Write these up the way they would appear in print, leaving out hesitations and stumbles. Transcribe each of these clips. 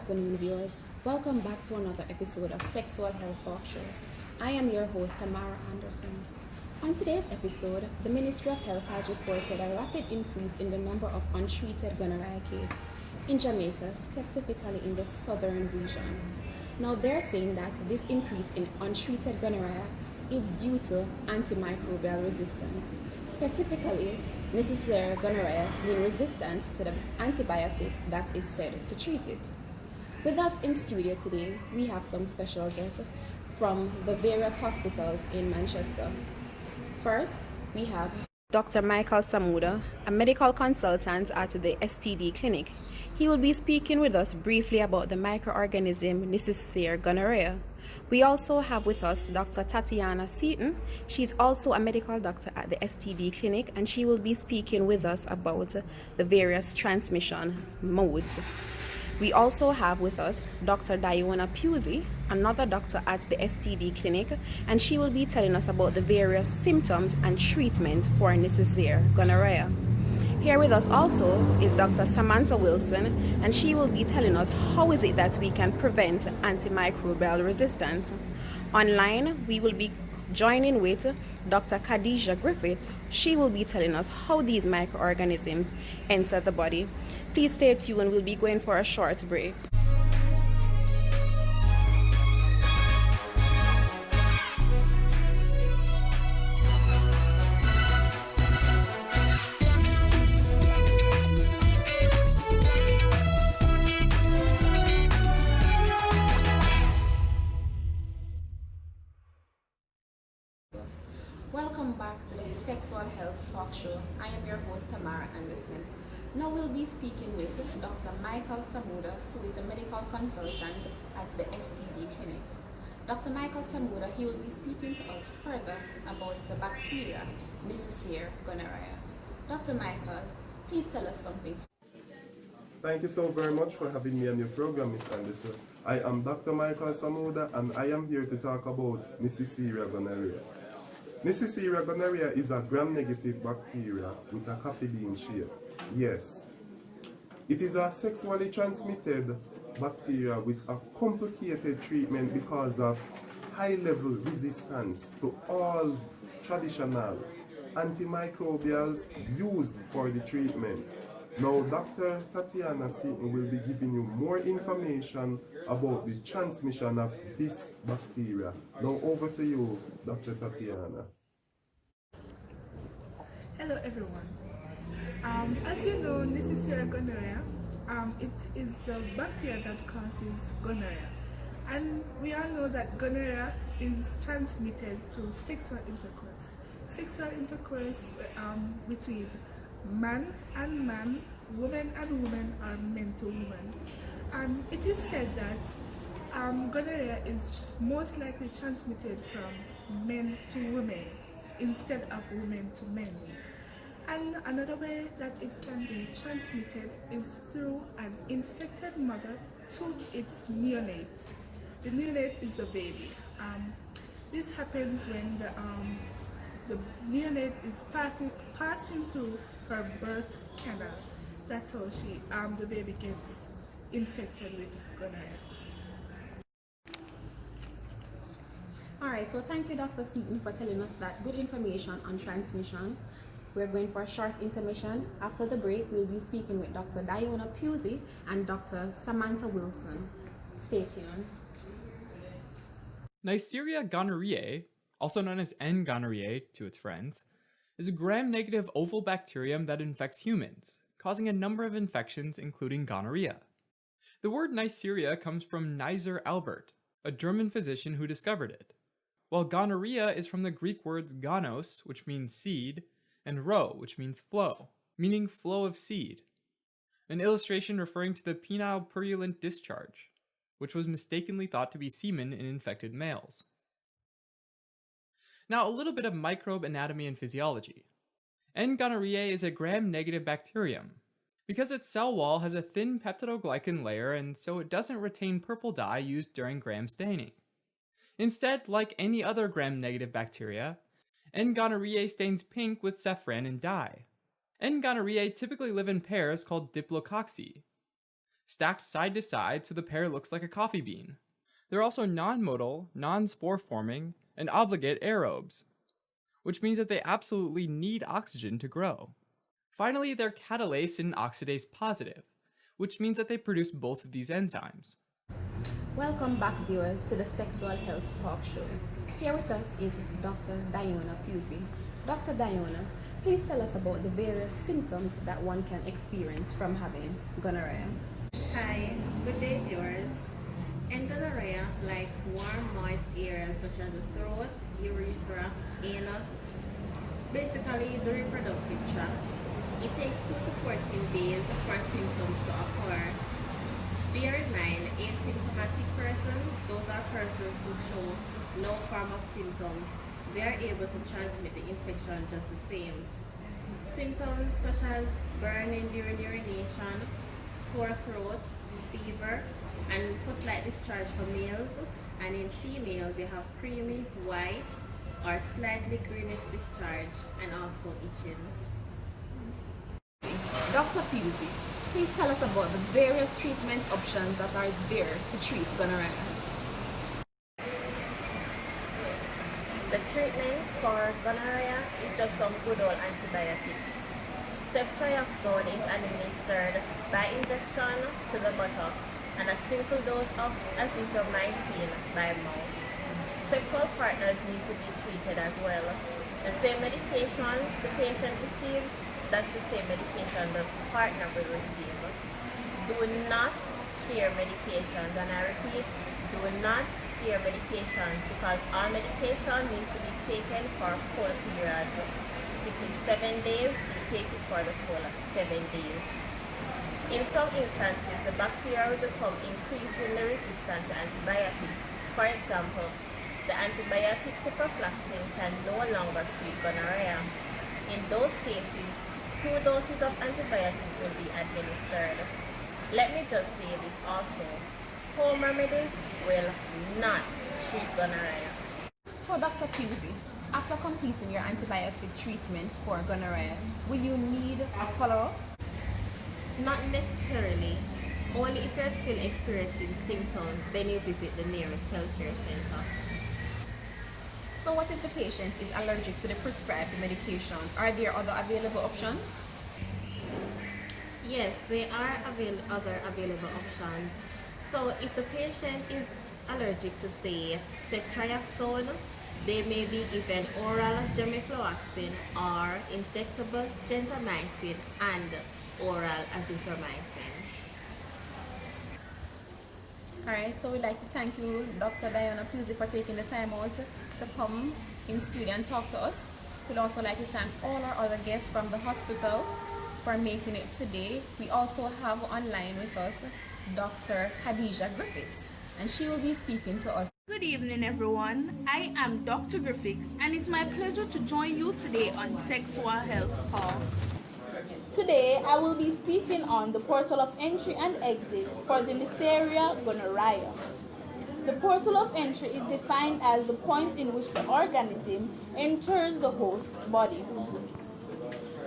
afternoon, viewers. Welcome back to another episode of Sexual Health Talk Show. I am your host, Tamara Anderson. On today's episode, the Ministry of Health has reported a rapid increase in the number of untreated gonorrhea cases in Jamaica, specifically in the southern region. Now, they're saying that this increase in untreated gonorrhea is due to antimicrobial resistance, specifically Neisseria gonorrhea being resistant to the antibiotic that is said to treat it. With us in studio today, we have some special guests from the various hospitals in Manchester. First, we have Dr. Michael Samuda, a medical consultant at the STD clinic. He will be speaking with us briefly about the microorganism Neisseria gonorrhea. We also have with us Dr. Tatiana Seaton. She's also a medical doctor at the STD clinic, and she will be speaking with us about the various transmission modes. We also have with us Dr. Diona Pusey, another doctor at the STD clinic, and she will be telling us about the various symptoms and treatment for Neisseria gonorrhea. Here with us also is Dr. Samantha Wilson, and she will be telling us how is it that we can prevent antimicrobial resistance. Online, we will be joining with Dr. Khadija Griffith. She will be telling us how these microorganisms enter the body. Please stay tuned, we'll be going for a short break. Welcome back to the Sexual Health Talk Show. I am your host, Tamara Anderson. Now we'll be speaking with Dr. Michael Samuda, who is a medical consultant at the STD clinic. Dr. Michael Samuda, he will be speaking to us further about the bacteria Neisseria gonorrhea. Dr. Michael, please tell us something. Thank you so very much for having me on your program, Ms. Anderson. I am Dr. Michael Samuda, and I am here to talk about Neisseria gonorrhea. Neisseria gonorrhea is a gram-negative bacteria with a coffee bean shape. Yes, it is a sexually transmitted bacteria with a complicated treatment because of high-level resistance to all traditional antimicrobials used for the treatment. Now, Dr. Tatiana Seaton will be giving you more information about the transmission of this bacteria. Now, over to you, Dr. Tatiana. Hello everyone. As you know, Neisseria gonorrhea, it is the bacteria that causes gonorrhea. And we all know that gonorrhea is transmitted through sexual intercourse. Sexual intercourse between man and man, woman and woman, or men to woman. And it is said that gonorrhea is most likely transmitted from men to women instead of women to men. And another way that it can be transmitted is through an infected mother to its neonate. The neonate is the baby. This happens when the neonate is passing through her birth canal. That's how the baby gets infected with gonorrhea. Alright, so thank you, Dr. Seaton, for telling us that good information on transmission. We're going for a short intermission. After the break, we'll be speaking with Dr. Diona Pusey and Dr. Samantha Wilson. Stay tuned. Neisseria gonorrhoeae, also known as N. gonorrhoeae to its friends, is a gram-negative oval bacterium that infects humans, causing a number of infections including gonorrhea. The word Neisseria comes from Neisser Albert, a German physician who discovered it, while gonorrhea is from the Greek words gonos, which means seed, and rho, which means flow, meaning flow of seed, an illustration referring to the penile purulent discharge, which was mistakenly thought to be semen in infected males. Now, a little bit of microbe anatomy and physiology. N. gonorrhoeae is a gram-negative bacterium, because its cell wall has a thin peptidoglycan layer and so it doesn't retain purple dye used during gram staining. Instead, like any other gram-negative bacteria, N. gonorrhoeae stains pink with saffron and dye. N. gonorrhoeae typically live in pairs called diplococci. stacked side to side so the pair looks like a coffee bean. They're also non-motile, non-spore forming, and obligate aerobes, which means that they absolutely need oxygen to grow. Finally, they're catalase and oxidase positive, which means that they produce both of these enzymes. Welcome back, viewers, to the Sexual Health Talk Show. Here with us is Dr. Diona Pusey. Dr. Diona, please tell us about the various symptoms that one can experience from having gonorrhea. Hi, good day, viewers. And gonorrhea likes warm, moist areas such as the throat, urethra, anus, basically the reproductive tract. It takes 2 to 14 days for symptoms to occur. Bear in mind, asymptomatic persons, those are persons who show no form of symptoms. They are able to transmit the infection just the same. Symptoms such as burning during urination, sore throat, fever, and post-light discharge for males, and in females they have creamy, white, or slightly greenish discharge, and also itching. Dr. Pusey, please tell us about the various treatment options that are there to treat gonorrhea. The treatment for gonorrhea is just some good old antibiotics. Ceftriaxone is administered by injection to the buttock and a simple dose of azithromycin by mouth. Sexual partners need to be treated as well. The same medication the patient receives, that's the same medication the partner will receive. Do not share medications, and I repeat, do not share medications because all medication needs to be taken for a full period. If it's 7 days, you take it for the full 7 days. In some instances, the bacteria will become increasingly resistant to antibiotics. For example, the antibiotic ciprofloxacin can no longer treat gonorrhea. In those cases, 2 doses of antibiotics will be administered. Let me just say this also. Home remedies will not treat gonorrhea. So, Dr. Pusey, after completing your antibiotic treatment for gonorrhea, will you need a follow-up? Not necessarily. Only if you're still experiencing symptoms, then you visit the nearest healthcare center. So what if the patient is allergic to the prescribed medication? Are there other available options? Yes, there are other available options. So if the patient is allergic to, say, ceftriaxone, they may be given oral gemifloxacin or injectable gentamicin and oral azithromycin. Alright, so we'd like to thank you, Dr. Diona Pusey, for taking the time out to come in studio and talk to us. We'd also like to thank all our other guests from the hospital for making it today. We also have online with us Dr. Khadija Griffiths, and she will be speaking to us. Good evening, everyone. I am Dr. Griffiths, and it's my pleasure to join you today on Sexual Health Talk. Today, I will be speaking on the portal of entry and exit for the Neisseria gonorrhea. The portal of entry is defined as the point in which the organism enters the host body.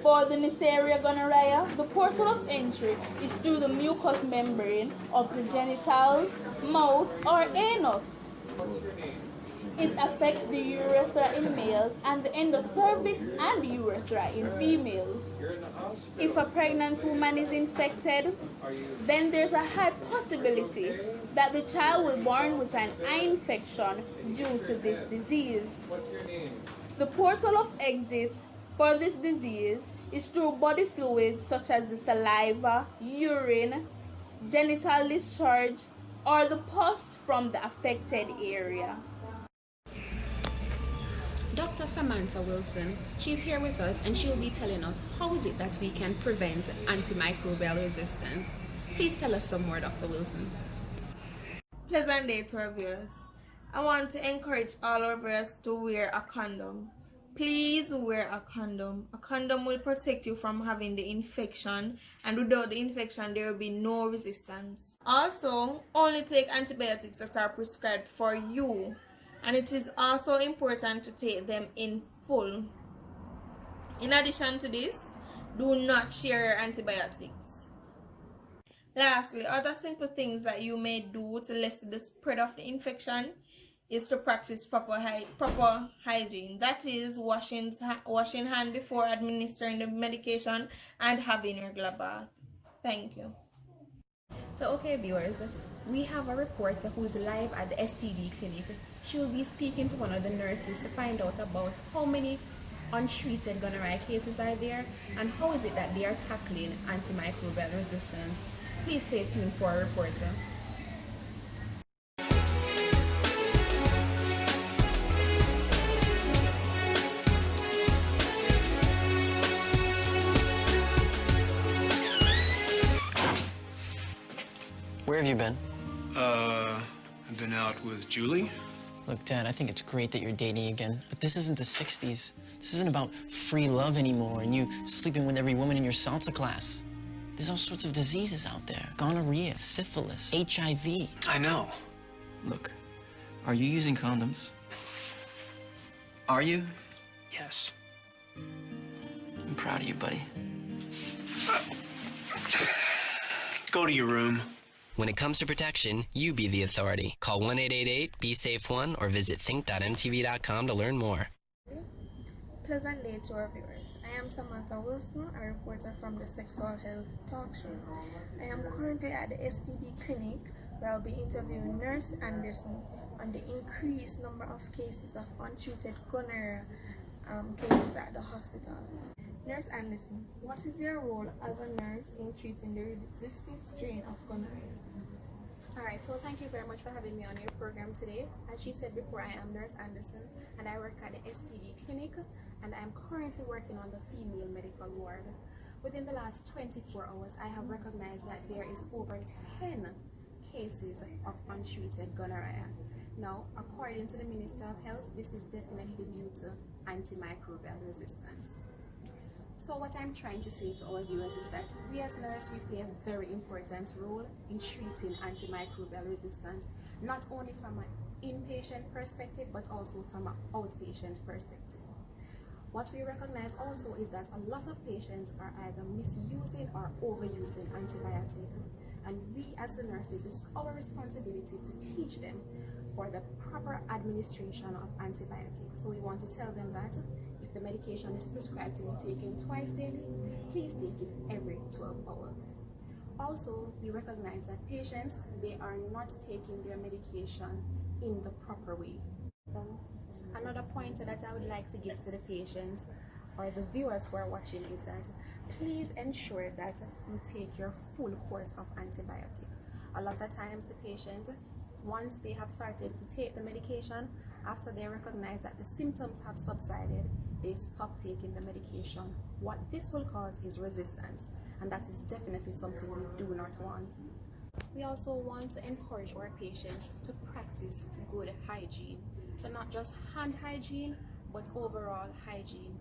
For the Neisseria gonorrhea, the portal of entry is through the mucous membrane of the genitals, mouth, or anus. It affects the urethra in males and the endocervix and urethra in females. If a pregnant woman is infected, then there's a high possibility that the child will be born with an eye infection due to this disease. The portal of exit for this disease is through body fluids such as the saliva, urine, genital discharge, or the pus from the affected area. Dr. Samantha Wilson, she's here with us and she'll be telling us how is it that we can prevent antimicrobial resistance. Please tell us some more, Dr. Wilson. Pleasant day to our viewers. I want to encourage all our viewers to wear a condom. Please wear a condom. A condom will protect you from having the infection, and without the infection there will be no resistance. Also, only take antibiotics that are prescribed for you, and it is also important to take them in full. In addition to this, do not share your antibiotics. Lastly, other simple things that you may do to lessen the spread of the infection is to practice proper hygiene. That is washing hand before administering the medication and having regular bath. Thank you. So, okay, viewers, we have a reporter who is live at the STD clinic. She will be speaking to one of the nurses to find out about how many untreated gonorrhea cases are there and how is it that they are tackling antimicrobial resistance. Please stay tuned for our reporter. Where have you been? I've been out with Julie. Look, Dad, I think it's great that you're dating again, but this isn't the 60s. This isn't about free love anymore and you sleeping with every woman in your salsa class. There's all sorts of diseases out there. Gonorrhea, syphilis, HIV. I know. Look, are you using condoms? Are you? Yes. I'm proud of you, buddy. Go to your room. When it comes to protection, you be the authority. Call 1-888-BE-SAFE-1 or visit think.mtv.com to learn more. Pleasant day to our viewers. I am Samantha Wilson, a reporter from the Sexual Health Talk Show. I am currently at the STD clinic where I'll be interviewing Nurse Anderson on the increased number of cases of untreated gonorrhea cases at the hospital. Nurse Anderson, what is your role as a nurse in treating the resistant strain of gonorrhea? Alright, so thank you very much for having me on your program today. As she said before, I am Nurse Anderson and I work at the STD clinic and I am currently working on the female medical ward. Within the last 24 hours, I have recognized that there is over 10 cases of untreated gonorrhea. Now, according to the Minister of Health, this is definitely due to antimicrobial resistance. So what I'm trying to say to our viewers is that we as nurses, we play a very important role in treating antimicrobial resistance, not only from an inpatient perspective, but also from an outpatient perspective. What we recognize also is that a lot of patients are either misusing or overusing antibiotics. And we as the nurses, it's our responsibility to teach them for the proper administration of antibiotics. So we want to tell them that if the medication is prescribed to be taken twice daily, please take it every 12 hours. Also, we recognize that patients, they are not taking their medication in the proper way. Another pointer that I would like to give to the patients or the viewers who are watching is that please ensure that you take your full course of antibiotics. A lot of times the patients, once they have started to take the medication, after they recognize that the symptoms have subsided, they stop taking the medication. What this will cause is resistance, and that is definitely something we do not want. We also want to encourage our patients to practice good hygiene. So not just hand hygiene, but overall hygiene.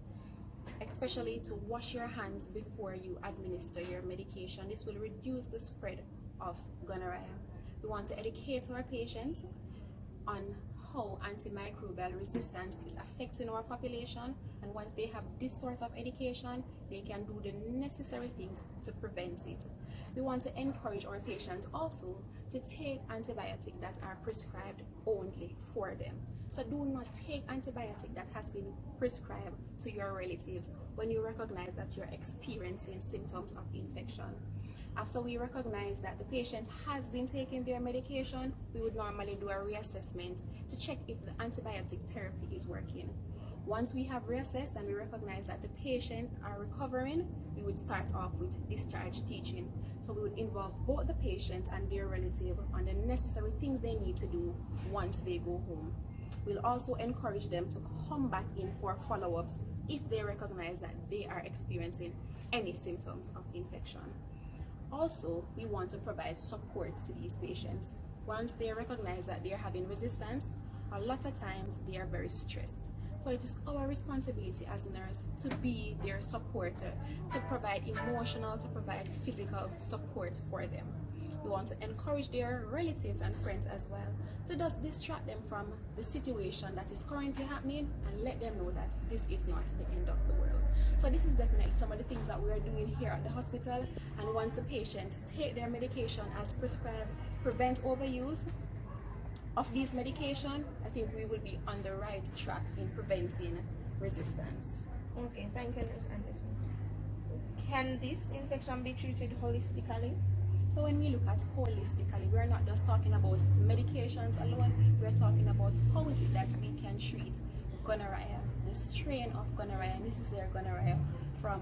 Especially to wash your hands before you administer your medication. This will reduce the spread of gonorrhea. We want to educate our patients on how antimicrobial resistance is affecting our population, and once they have this sort of education, they can do the necessary things to prevent it. We want to encourage our patients also to take antibiotics that are prescribed only for them. So do not take antibiotics that has been prescribed to your relatives when you recognize that you're experiencing symptoms of infection. After we recognize that the patient has been taking their medication, we would normally do a reassessment to check if the antibiotic therapy is working. Once we have reassessed and we recognize that the patient are recovering, we would start off with discharge teaching. So we would involve both the patient and their relative on the necessary things they need to do once they go home. We'll also encourage them to come back in for follow-ups if they recognize that they are experiencing any symptoms of infection. Also, we want to provide support to these patients. Once they recognize that they're having resistance, a lot of times they are very stressed. So it is our responsibility as a nurse to be their supporter, to provide emotional, to provide physical support for them. We want to encourage their relatives and friends as well to just distract them from the situation that is currently happening and let them know that this is not the end of the world. So this is definitely some of the things that we are doing here at the hospital, and once the patient take their medication as prescribed, prevent overuse of these medication, I think we will be on the right track in preventing resistance. Okay, thank you, Nurse Anderson. Can this infection be treated holistically? So when we look at holistically, we're not just talking about medications alone, we're talking about how is it that we can treat gonorrhea, the strain of gonorrhea, necessary gonorrhea, from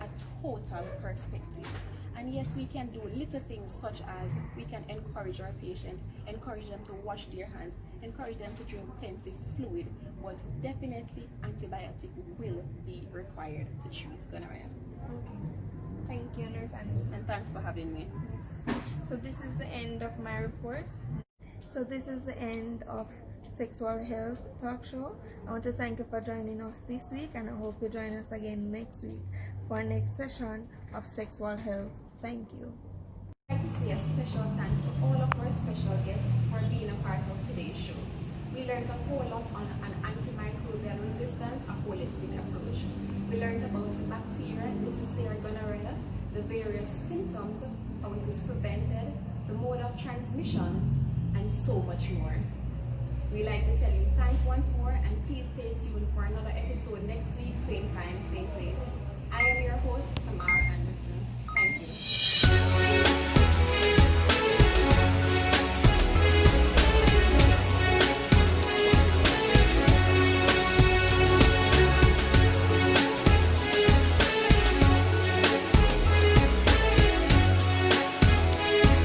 a total perspective. And yes, we can do little things such as we can encourage our patient, encourage them to wash their hands, encourage them to drink plenty fluid, but definitely antibiotic will be required to treat gonorrhea. Okay. Thank you, Nurse Anderson. And thanks for having me. Yes. So this is the end of my report. So this is the end of Sexual Health Talk Show. I want to thank you for joining us this week, and I hope you join us again next week for our next session of Sexual Health. Thank you. I'd like to say a special thanks to all of our special guests for being a part of today's show. We learned a whole lot on an antimicrobial resistance, a holistic approach. We learned about the bacteria, necessary gonorrhea, the various symptoms, how it is prevented, the mode of transmission, and so much more. We'd like to tell you thanks once more, and please stay tuned for another episode next week, same time, same place. I am your host, Tamara Anderson. Thank you.